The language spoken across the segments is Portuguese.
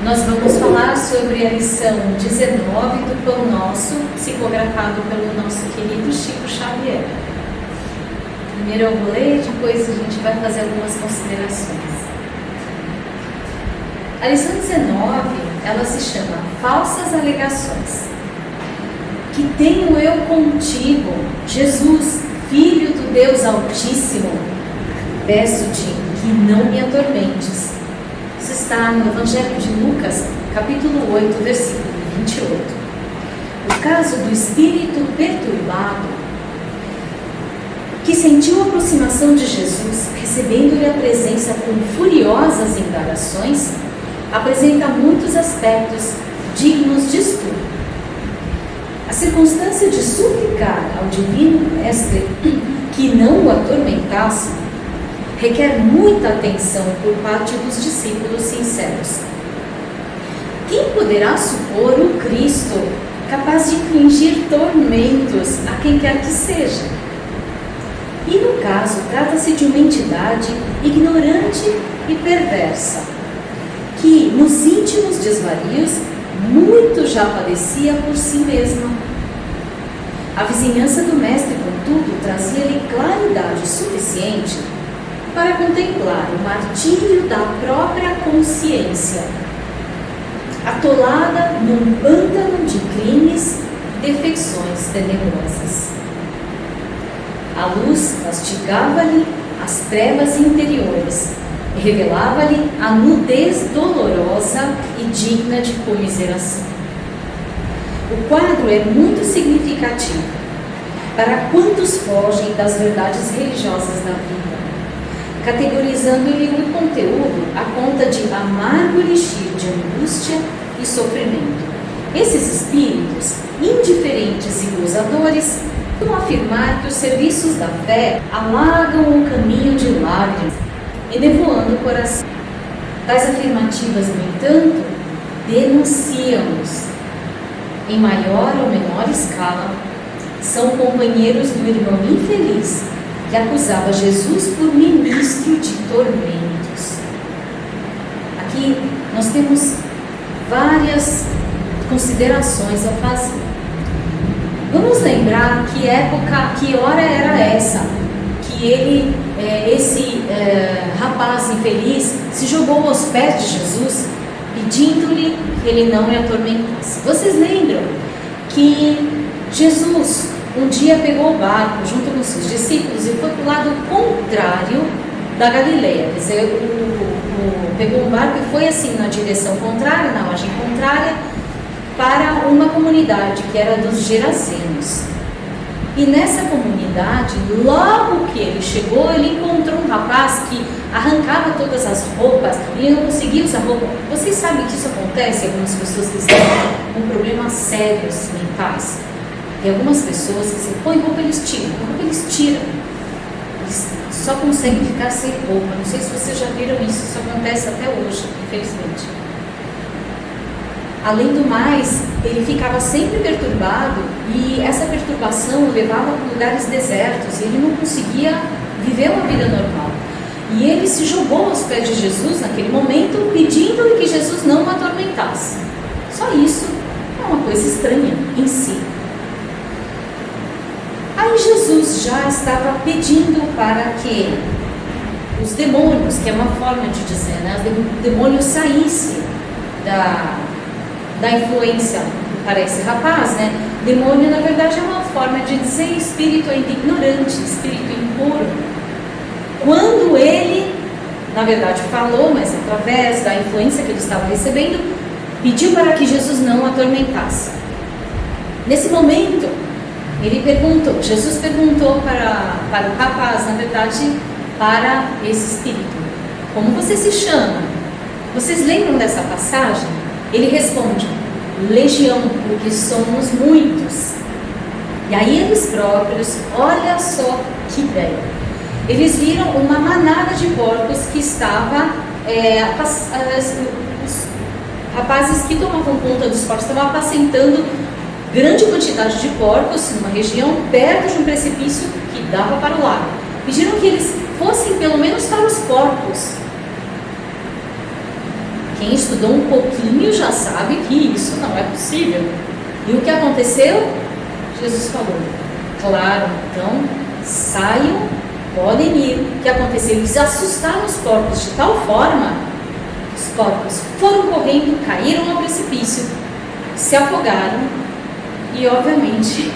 Nós vamos falar sobre a lição 19 do Pão Nosso, psicografado pelo nosso querido Chico Xavier. Primeiro eu vou ler, depois a gente vai fazer algumas considerações. A lição 19, ela se chama Falsas Alegações. Que tenho eu contigo, Jesus, Filho do Deus Altíssimo, peço-te que não me atormentes. Isso está no Evangelho de Lucas, capítulo 8, versículo 28. O caso do espírito perturbado, que sentiu a aproximação de Jesus, recebendo-lhe a presença com furiosas indagações, apresenta muitos aspectos dignos de estudo. A circunstância de suplicar ao Divino Mestre que não o atormentasse requer muita atenção por parte dos discípulos sinceros. Quem poderá supor o Cristo capaz de infligir tormentos a quem quer que seja? E no caso, trata-se de uma entidade ignorante e perversa, que nos íntimos desvarios muito já padecia por si mesma. A vizinhança do Mestre, contudo, trazia-lhe claridade suficiente para contemplar o martírio da própria consciência, atolada num pântano de crimes e defecções tenebrosas. A luz castigava-lhe as trevas interiores e revelava-lhe a nudez dolorosa e digna de comiseração. O quadro é muito significativo para quantos fogem das verdades religiosas da vida, categorizando-lhe o conteúdo a conta de amargo elixir de angústia e sofrimento. Esses espíritos, indiferentes e gozadores, vão afirmar que os serviços da fé alagam o caminho de lágrimas, enevoando o coração. Tais afirmativas, no entanto, denunciam-nos, em maior ou menor escala, são companheiros do irmão infeliz que acusava Jesus por ministro de tormentos. Aqui nós temos várias considerações a fazer. Vamos lembrar que época, que hora era essa que esse rapaz infeliz se jogou aos pés de Jesus, pedindo-lhe que ele não o atormentasse. Vocês lembram que Jesus um dia pegou o barco junto com seus discípulos e foi para o lado contrário da Galileia. Quer dizer, pegou o barco e foi assim na direção contrária, na margem contrária, para uma comunidade que era dos Gerazenos. E nessa comunidade, logo que ele chegou, ele encontrou um rapaz que arrancava todas as roupas, ele não conseguia usar roupa. Vocês sabem que isso acontece em algumas pessoas que estão com problemas sérios mentais. Tem algumas pessoas que se põem roupa, eles tiram. Eles só conseguem ficar sem roupa. Não sei se vocês já viram isso, isso acontece até hoje, infelizmente. Além do mais, ele ficava sempre perturbado e essa perturbação o levava para lugares desertos e ele não conseguia viver uma vida normal. E ele se jogou aos pés de Jesus naquele momento, pedindo-lhe que Jesus não o atormentasse. Só isso é uma coisa estranha em si. Aí Jesus já estava pedindo para que os demônios, que é uma forma de dizer, né, o demônio saísse da influência para esse rapaz, né? Demônio, na verdade, é uma forma de dizer espírito ainda ignorante, espírito impuro. Quando ele, na verdade, falou, mas através da influência que ele estava recebendo, pediu para que Jesus não o atormentasse. Nesse momento, Jesus perguntou para o rapaz, na verdade, para esse espírito: como você se chama? Vocês lembram dessa passagem? Ele responde: legião, porque somos muitos. E aí eles próprios, olha só que ideia, eles viram uma manada de porcos que estava, os rapazes que tomavam conta dos porcos estavam apacentando grande quantidade de porcos numa região perto de um precipício que dava para o lago. Pediram que eles fossem pelo menos para os porcos. Quem estudou um pouquinho já sabe que isso não é possível. E o que aconteceu? Jesus falou: claro, então saiam, podem ir. O que aconteceu? Eles assustaram os porcos de tal forma que os porcos foram correndo, caíram ao precipício, se afogaram e, obviamente,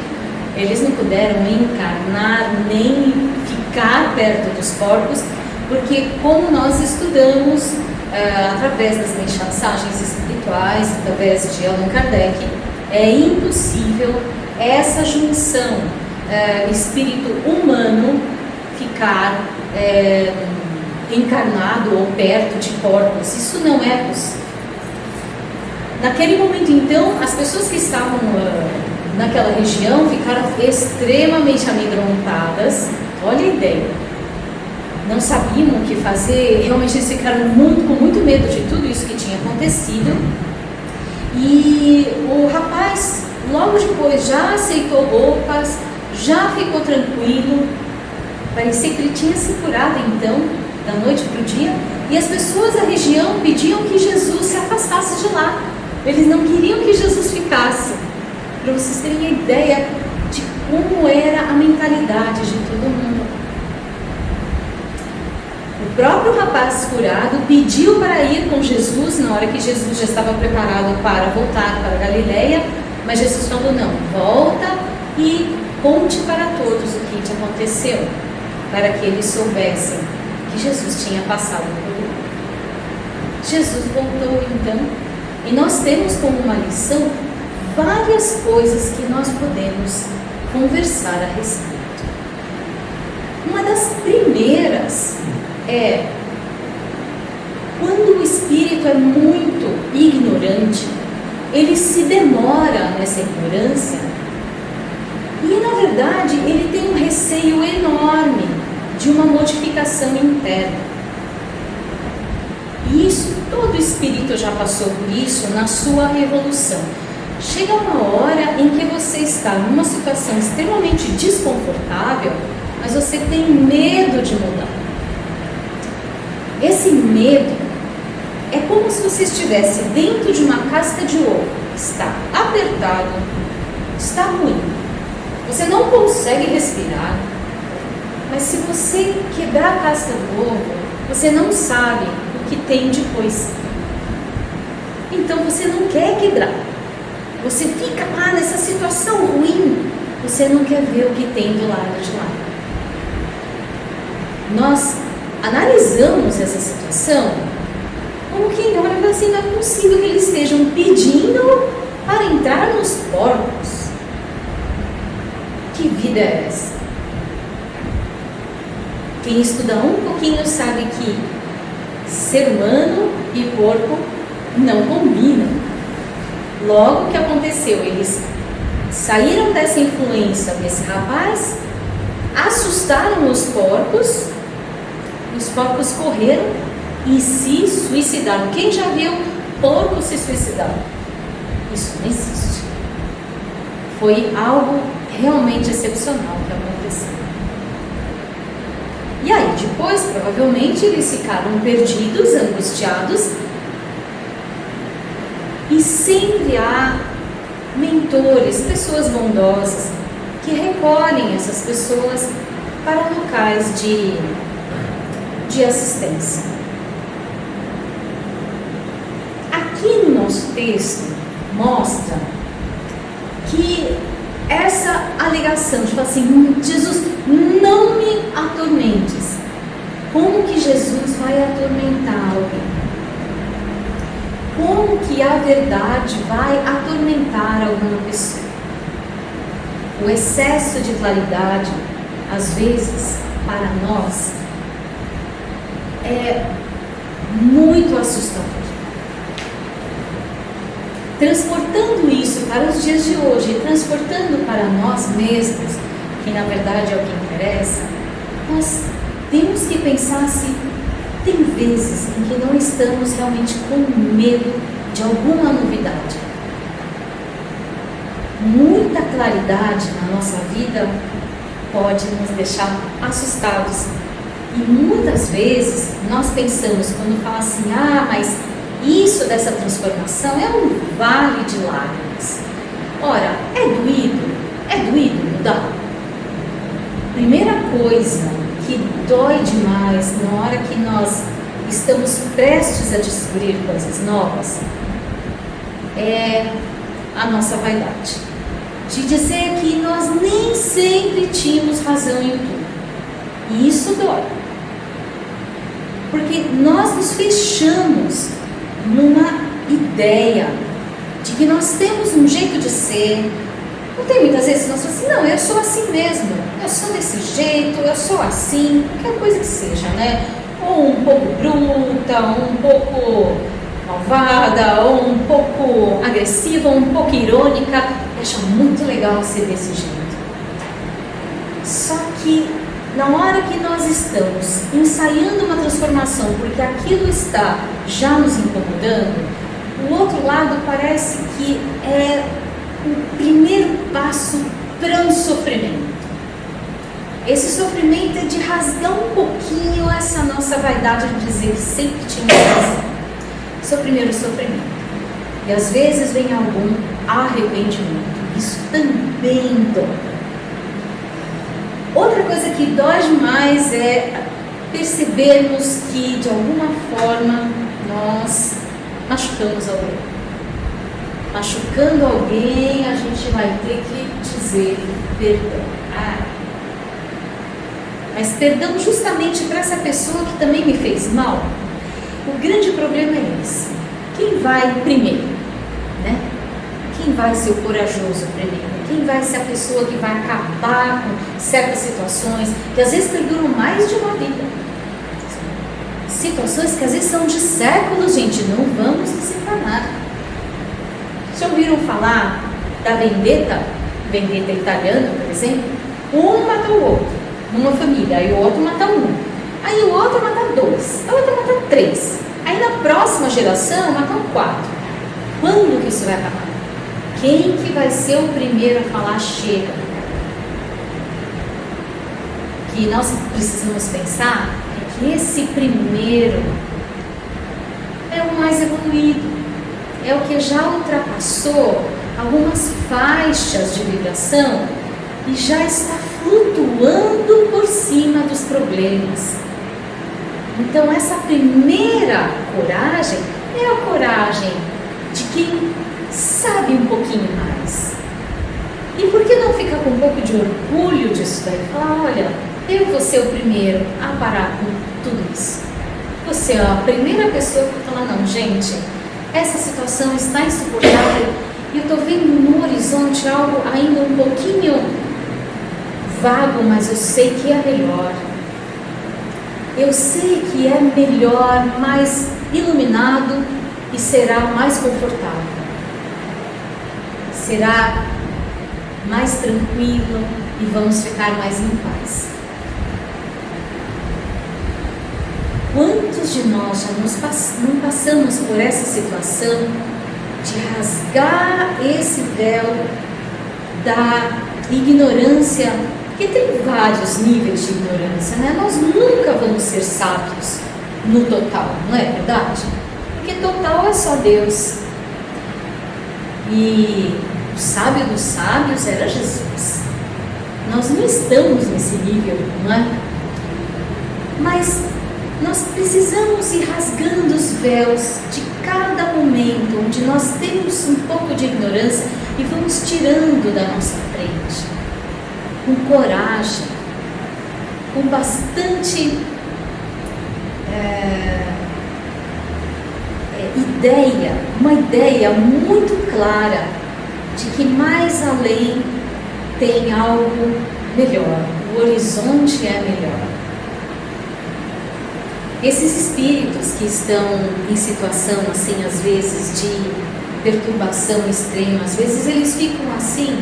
eles não puderam encarnar nem ficar perto dos porcos, porque, como nós estudamos através das mensagens espirituais, através de Allan Kardec, é impossível essa junção espírito humano ficar encarnado ou perto de porcos. Isso não é possível. Naquele momento, então, as pessoas que estavam naquela região ficaram extremamente amedrontadas. Olha a ideia. Não sabiam o que fazer, realmente eles ficaram com muito medo de tudo isso que tinha acontecido. E o rapaz, logo depois, já aceitou roupas, já ficou tranquilo. Parecia que ele tinha se curado, então, da noite para o dia. E as pessoas da região pediam que Jesus se afastasse de lá. Eles não queriam que Jesus ficasse. Para vocês terem a ideia de como era a mentalidade de todo mundo. O próprio rapaz curado pediu para ir com Jesus na hora que Jesus já estava preparado para voltar para a Galileia, mas Jesus falou: não, volta e conte para todos o que te aconteceu, para que eles soubessem que Jesus tinha passado por lá. Jesus voltou então, e nós temos como uma lição várias coisas que nós podemos conversar a respeito. Uma das primeiras é: quando o espírito é muito ignorante, ele se demora nessa ignorância e, na verdade, ele tem um receio enorme de uma modificação interna. E isso, todo espírito já passou por isso na sua evolução. Chega uma hora em que você está numa situação extremamente desconfortável, mas você tem medo de mudar. Esse medo é como se você estivesse dentro de uma casca de ovo. Está apertado, está ruim. Você não consegue respirar, mas se você quebrar a casca do ovo, você não sabe o que tem depois. Então você não quer quebrar. Você fica lá nessa situação ruim, você não quer ver o que tem do lado de lá. Nós analisamos essa situação como quem olha e fala assim: não é possível que eles estejam pedindo para entrar nos porcos. Que vida é essa? Quem estuda um pouquinho sabe que ser humano e porco não combinam. Logo, o que aconteceu? Eles saíram dessa influência desse rapaz, assustaram os porcos correram e se suicidaram. Quem já viu porco se suicidar? Isso não existe. Foi algo realmente excepcional que aconteceu. E aí, depois, provavelmente, eles ficaram perdidos, angustiados. E sempre há mentores, pessoas bondosas, que recolhem essas pessoas para locais de assistência. Aqui no nosso texto mostra que essa alegação de falar assim: Jesus, não me atormentes. Como que Jesus vai atormentar alguém? Como que a verdade vai atormentar alguma pessoa? O excesso de claridade, às vezes, para nós, é muito assustador. Transportando isso para os dias de hoje, transportando para nós mesmos, que na verdade é o que interessa, nós temos que pensar se tem vezes em que não estamos realmente com medo de alguma novidade. Muita claridade na nossa vida pode nos deixar assustados. E muitas vezes nós pensamos, quando fala assim: ah, mas isso dessa transformação é um vale de lágrimas. Ora, é doído mudar. Primeira coisa que dói demais na hora que nós estamos prestes a descobrir coisas novas é a nossa vaidade. De dizer que nós nem sempre tínhamos razão em tudo. E isso dói. Porque nós nos fechamos numa ideia de que nós temos um jeito de ser. Não tem muitas vezes nós falamos assim, não, eu sou assim mesmo, eu sou desse jeito, eu sou assim, qualquer coisa que seja, né? Ou um pouco bruta, ou um pouco malvada, ou um pouco agressiva, ou um pouco irônica. Eu acho muito legal ser desse jeito. Só que na hora que nós estamos ensaiando uma transformação, porque aquilo está já nos incomodando, o outro lado parece que é o primeiro passo para um sofrimento. Esse sofrimento é de rasgar um pouquinho essa nossa vaidade de dizer que sempre tinha razão. Esse é o primeiro sofrimento. E às vezes vem algum arrependimento. Isso também dói. Outra coisa que dói demais é percebermos que de alguma forma nós machucamos alguém. Machucando alguém, a gente vai ter que dizer perdão. Mas perdão justamente para essa pessoa que também me fez mal. O grande problema é esse. Quem vai primeiro? Né? Quem vai ser o corajoso primeiro? Quem vai ser a pessoa que vai acabar com certas situações que às vezes perduram mais de uma vida? Situações que às vezes são de séculos, gente, não vamos desencanar. Já ouviram falar da vendetta italiana, por exemplo? Um mata o outro, numa família, aí o outro mata um, aí o outro mata dois, a outra mata três, aí na próxima geração matam quatro. Quando que isso vai acabar? Quem que vai ser o primeiro a falar chega? Que nós precisamos pensar é que esse primeiro é o mais evoluído. É o que já ultrapassou algumas faixas de vibração e já está flutuando por cima dos problemas. Então essa primeira coragem é a coragem de quem sabe um pouquinho mais. E por que não ficar com um pouco de orgulho disso daí? Falar, olha, eu vou ser o primeiro a parar com tudo isso. Você é a primeira pessoa que vai falar, não, gente, essa situação está insuportável e eu estou vendo no horizonte algo ainda um pouquinho vago, mas eu sei que é melhor. Eu sei que é melhor, mais iluminado e será mais confortável. Será mais tranquilo e vamos ficar mais em paz. Quantos de nós já não passamos por essa situação de rasgar esse véu da ignorância? Porque tem vários níveis de ignorância, né? Nós nunca vamos ser sábios no total, não é verdade? Porque total é só Deus. E o sábio dos sábios era Jesus. Nós não estamos nesse nível, não é? Mas nós precisamos ir rasgando os véus de cada momento onde nós temos um pouco de ignorância e vamos tirando da nossa frente, com coragem, com bastante uma ideia muito clara de que mais além tem algo melhor, o horizonte é melhor. Esses espíritos que estão em situação assim, às vezes de perturbação extrema, às vezes eles ficam assim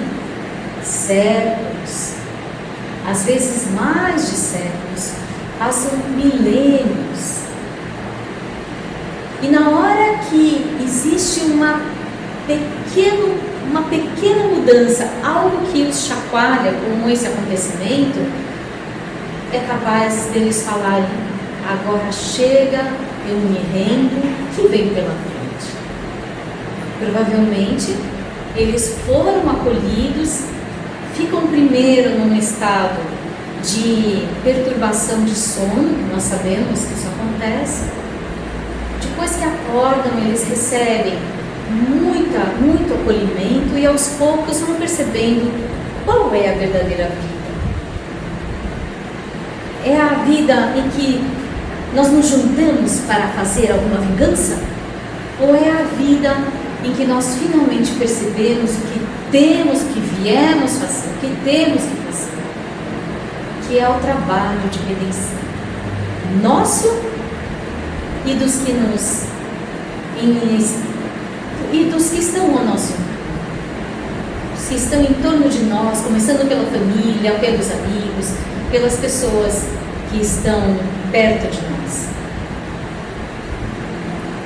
séculos, às vezes mais de séculos, passam milênios. E na hora que existe uma pequena mudança, algo que os chacoalha, como esse acontecimento, é capaz deles falarem, agora chega, eu me rendo, que vem pela frente. Provavelmente eles foram acolhidos, ficam primeiro num estado de perturbação de sono, que nós sabemos que isso acontece. Depois que acordam, eles recebem muito acolhimento e aos poucos vão percebendo qual é a verdadeira vida. É a vida em que nós nos juntamos para fazer alguma vingança? Ou é a vida em que nós finalmente percebemos o que temos, o que viemos fazer, o que temos que fazer? Que é o trabalho de redenção nosso e dos que estão ao nosso entorno, os que estão em torno de nós, começando pela família, pelos amigos, pelas pessoas que estão perto de nós.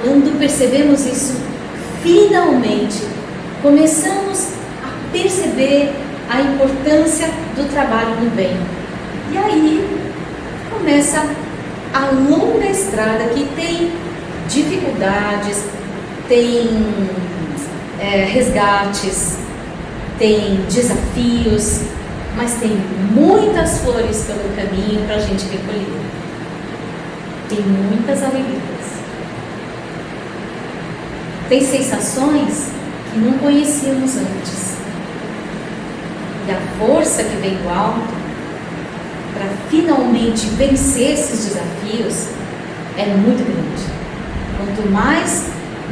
Quando percebemos isso, finalmente começamos a perceber a importância do trabalho no bem. E aí começa a longa estrada que tem dificuldades, tem resgates, tem desafios, mas tem muitas flores pelo caminho para a gente recolher. Tem muitas alegrias. Tem sensações que não conhecíamos antes. E a força que vem do alto para finalmente vencer esses desafios é muito grande. Quanto mais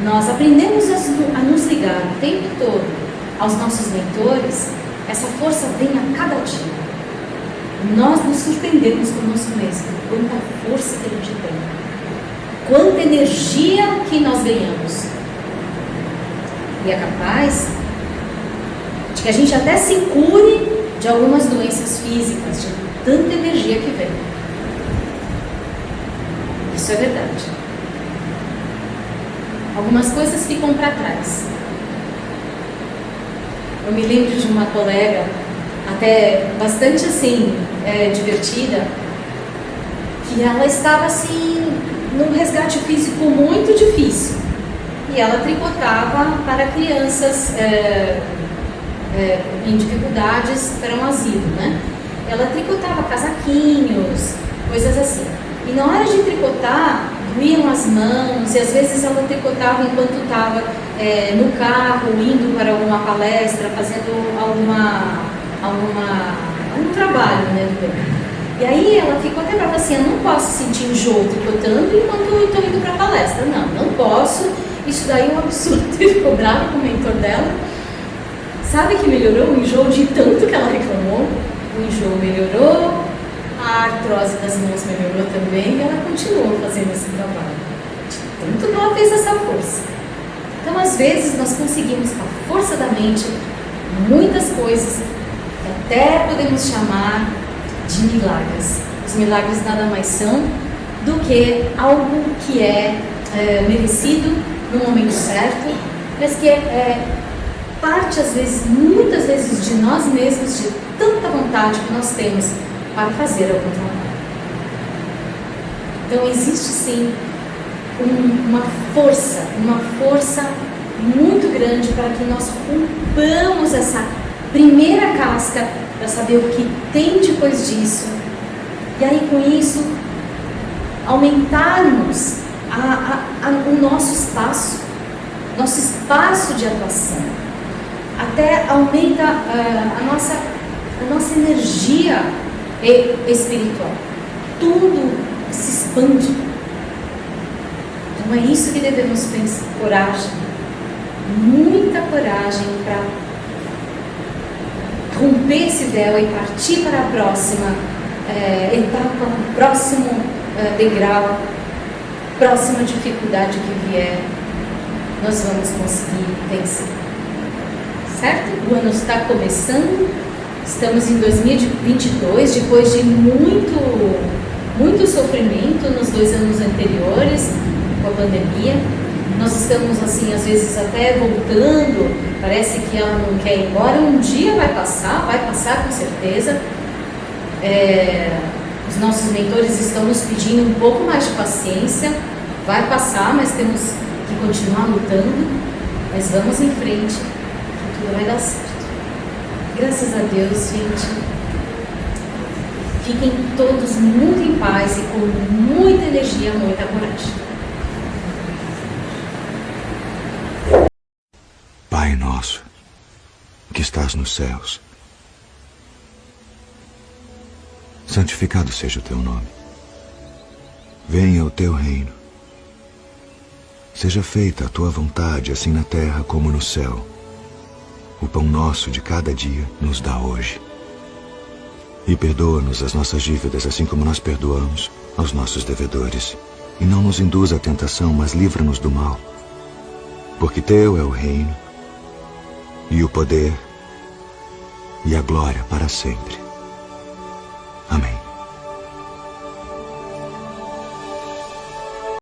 nós aprendemos a nos ligar o tempo todo aos nossos mentores, essa força vem a cada dia. Nós nos surpreendemos conosco mesmo, quanta força que a gente tem, quanta energia que nós ganhamos. E é capaz de que a gente até se cure de algumas doenças físicas, de tanta energia que vem. Isso é verdade. Algumas coisas ficam para trás. Eu me lembro de uma colega, até bastante assim, divertida, que ela estava assim, num resgate físico muito difícil. E ela tricotava para crianças em dificuldades para um asilo, né? Ela tricotava casaquinhos, coisas assim. E na hora de tricotar, doíam as mãos, e às vezes ela tricotava enquanto estava no carro, indo para alguma palestra, fazendo algum trabalho, né, do bem. E aí ela ficou até brava assim, eu não posso sentir enjoo tricotando enquanto estou indo para a palestra. Não posso. Isso daí é um absurdo. Ele ficou bravo com o mentor dela. Sabe que melhorou o enjoo de tanto que ela reclamou? O enjoo melhorou, a artrose das mãos melhorou também e ela continuou fazendo esse trabalho. De tanto que ela fez essa força. Então, às vezes, nós conseguimos, com a força da mente, muitas coisas que até podemos chamar de milagres. Os milagres nada mais são do que algo que é merecido no momento certo, mas que é parte, às vezes, muitas vezes, de nós mesmos, de tanta vontade que nós temos para fazer algum trabalho. Então, existe sim uma força muito grande para que nós rompamos essa primeira casca para saber o que tem depois disso. E aí, com isso, aumentarmos o nosso espaço de atuação. Até aumenta a nossa energia espiritual. Tudo se expande. Então é isso que devemos pensar. Coragem. Muita coragem para romper esse véu e partir para a próxima etapa, o próximo degrau, próxima dificuldade que vier, nós vamos conseguir vencer. Certo? O ano está começando, estamos em 2022, depois de muito sofrimento nos 2 anos anteriores, com a pandemia. Nós estamos assim, às vezes até voltando, parece que ela não quer ir embora. Um dia vai passar com certeza. Os nossos mentores estão nos pedindo um pouco mais de paciência. Vai passar, mas temos que continuar lutando. Mas vamos em frente, que tudo vai dar certo. Graças a Deus, gente. Fiquem todos muito em paz e com muita energia, muita coragem. Pai nosso, que estás nos céus, santificado seja o teu nome. Venha o teu reino. Seja feita a tua vontade, assim na terra como no céu. O pão nosso de cada dia nos dá hoje. E perdoa-nos as nossas dívidas, assim como nós perdoamos aos nossos devedores. E não nos induza à tentação, mas livra-nos do mal. Porque teu é o reino, e o poder, e a glória para sempre. Amém.